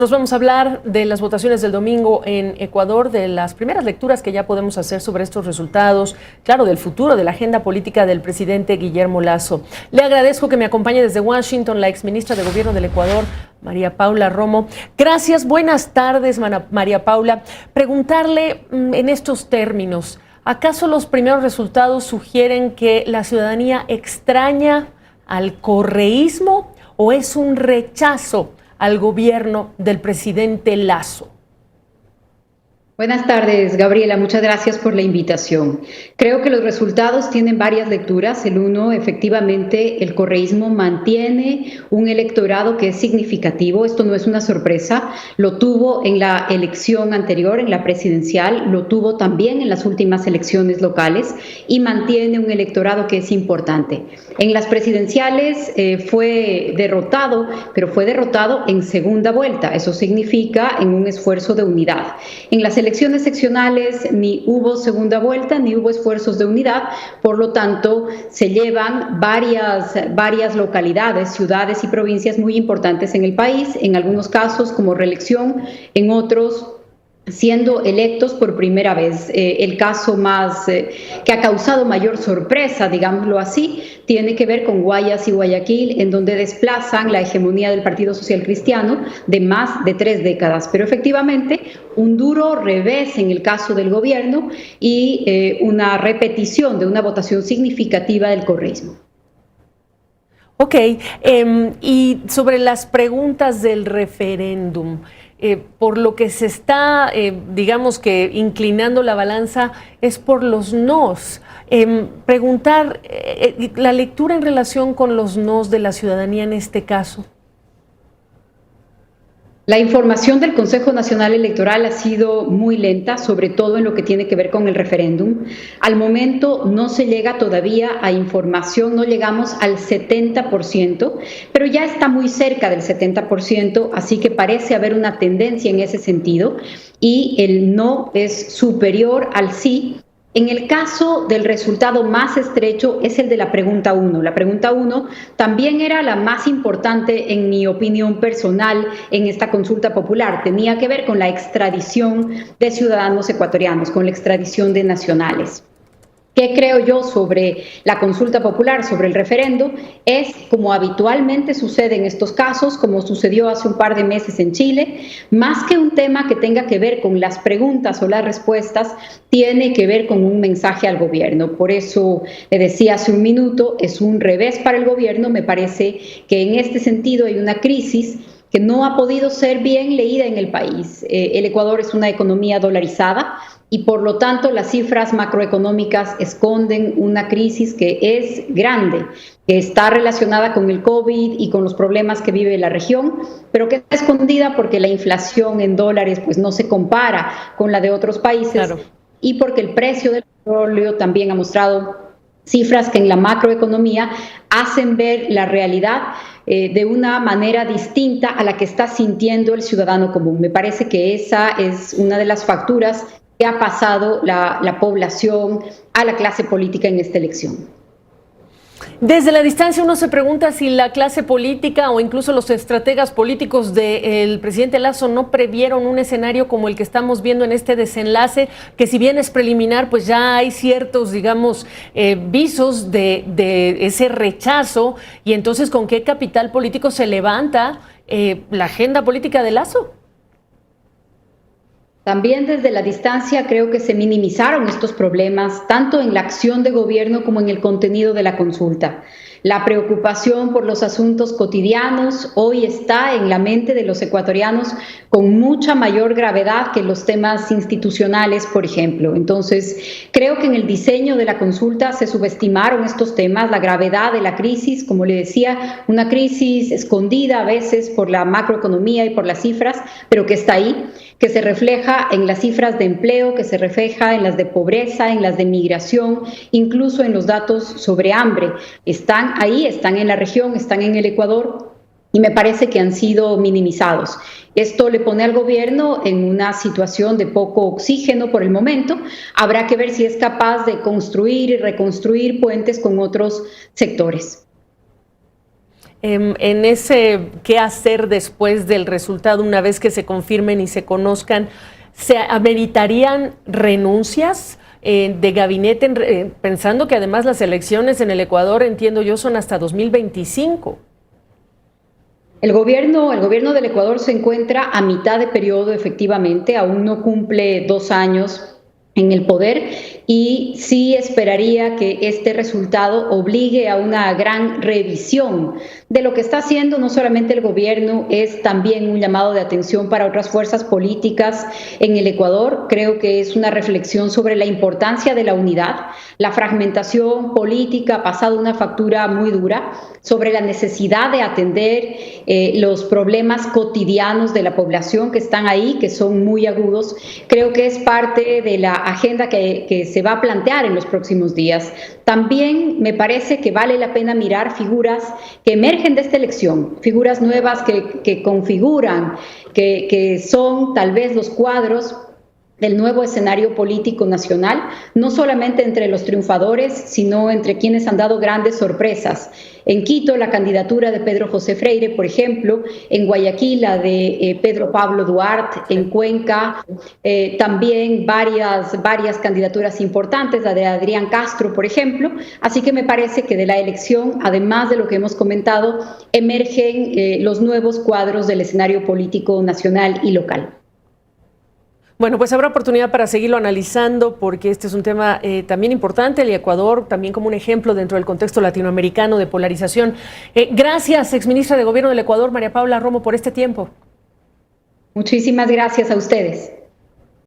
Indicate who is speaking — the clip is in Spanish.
Speaker 1: Nos vamos a hablar de las votaciones del domingo en Ecuador, de las primeras lecturas que ya podemos hacer sobre estos resultados, claro, del futuro de la agenda política del presidente Guillermo Lasso. Le agradezco que me acompañe desde Washington la exministra de Gobierno del Ecuador, María Paula Romo. Gracias, buenas tardes, María Paula. Preguntarle en estos términos, ¿acaso los primeros resultados sugieren que la ciudadanía extraña al correísmo o es un rechazo al gobierno del presidente Lasso?
Speaker 2: Buenas tardes, Gabriela. Muchas gracias por la invitación. Creo que los resultados tienen varias lecturas. El uno, efectivamente, el correísmo mantiene un electorado que es significativo. Esto no es una sorpresa. Lo tuvo en la elección anterior, en la presidencial, lo tuvo también en las últimas elecciones locales y mantiene un electorado que es importante. En las presidenciales fue derrotado, pero fue derrotado en segunda vuelta. Eso significa en un esfuerzo de unidad. En las elecciones seccionales ni hubo segunda vuelta ni hubo esfuerzos de unidad, por lo tanto se llevan varias localidades, ciudades y provincias muy importantes en el país, en algunos casos como reelección, en otros siendo electos por primera vez. El caso más que ha causado mayor sorpresa, digámoslo así, tiene que ver con Guayas y Guayaquil, en donde desplazan la hegemonía del Partido Social Cristiano de más de 3 décadas. Pero efectivamente, un duro revés en el caso del gobierno y una repetición de una votación significativa del correísmo.
Speaker 1: Ok, y sobre las preguntas del referéndum, por lo que se está, digamos que inclinando la balanza es por los nos. Preguntar la lectura en relación con los nos de la ciudadanía en este caso.
Speaker 2: La información del Consejo Nacional Electoral ha sido muy lenta, sobre todo en lo que tiene que ver con el referéndum. Al momento no se llega todavía a información, no llegamos al 70%, pero ya está muy cerca del 70%, así que parece haber una tendencia en ese sentido y el no es superior al sí. En el caso del resultado más estrecho es el de la pregunta 1. La pregunta 1 también era la más importante en mi opinión personal en esta consulta popular. Tenía que ver con la extradición de ciudadanos ecuatorianos, con la extradición de nacionales. ¿Qué creo yo sobre la consulta popular, sobre el referendo? Es como habitualmente sucede en estos casos, como sucedió hace un par de meses en Chile, más que un tema que tenga que ver con las preguntas o las respuestas, tiene que ver con un mensaje al gobierno. Por eso le decía hace un minuto, es un revés para el gobierno. Me parece que en este sentido hay una crisis que no ha podido ser bien leída en el país. El Ecuador es una economía dolarizada y por lo tanto las cifras macroeconómicas esconden una crisis que es grande, que está relacionada con el COVID y con los problemas que vive la región, pero que está escondida porque la inflación en dólares pues no se compara con la de otros países. Claro. Y porque el precio del petróleo también ha mostrado cifras que en la macroeconomía hacen ver la realidad de una manera distinta a la que está sintiendo el ciudadano común. Me parece que esa es una de las facturas que ha pasado la población a la clase política en esta elección.
Speaker 1: Desde la distancia uno se pregunta si la clase política o incluso los estrategas políticos del presidente Lasso no previeron un escenario como el que estamos viendo en este desenlace, que si bien es preliminar, pues ya hay ciertos, digamos, visos de ese rechazo, y entonces ¿con qué capital político se levanta la agenda política de Lasso?
Speaker 2: También desde la distancia creo que se minimizaron estos problemas, tanto en la acción de gobierno como en el contenido de la consulta. La preocupación por los asuntos cotidianos hoy está en la mente de los ecuatorianos con mucha mayor gravedad que los temas institucionales, por ejemplo. Entonces, creo que en el diseño de la consulta se subestimaron estos temas, la gravedad de la crisis, como le decía, una crisis escondida a veces por la macroeconomía y por las cifras, pero que está ahí, que se refleja en las cifras de empleo, que se refleja en las de pobreza, en las de migración, incluso en los datos sobre hambre. Están ahí, están en la región, están en el Ecuador y me parece que han sido minimizados. Esto le pone al gobierno en una situación de poco oxígeno por el momento. Habrá que ver si es capaz de construir y reconstruir puentes con otros sectores.
Speaker 1: en ese qué hacer después del resultado, una vez que se confirmen y se conozcan, ¿se ameritarían renuncias de gabinete, pensando que además las elecciones en el Ecuador, entiendo yo, son hasta 2025?
Speaker 2: El gobierno del Ecuador se encuentra a mitad de periodo, efectivamente, aún no cumple 2 años en el poder, y sí esperaría que este resultado obligue a una gran revisión de lo que está haciendo no solamente el gobierno, es también un llamado de atención para otras fuerzas políticas en el Ecuador. Creo que es una reflexión sobre la importancia de la unidad. La fragmentación política ha pasado una factura muy dura, sobre la necesidad de atender los problemas cotidianos de la población que están ahí, que son muy agudos. Creo que es parte de la agenda que se va a plantear en los próximos días. También me parece que vale la pena mirar figuras que emergen de esta elección, figuras nuevas que configuran, que son tal vez los cuadros del nuevo escenario político nacional, no solamente entre los triunfadores, sino entre quienes han dado grandes sorpresas. En Quito, la candidatura de Pedro José Freire, por ejemplo; en Guayaquil, la de Pedro Pablo Duarte; en Cuenca, también varias candidaturas importantes, la de Adrián Castro, por ejemplo. Así que me parece que de la elección, además de lo que hemos comentado, emergen los nuevos cuadros del escenario político nacional y local.
Speaker 1: Bueno, pues habrá oportunidad para seguirlo analizando, porque este es un tema también importante, el Ecuador también como un ejemplo dentro del contexto latinoamericano de polarización. Gracias, exministra de Gobierno del Ecuador, María Paula Romo, por este tiempo.
Speaker 2: Muchísimas gracias a ustedes.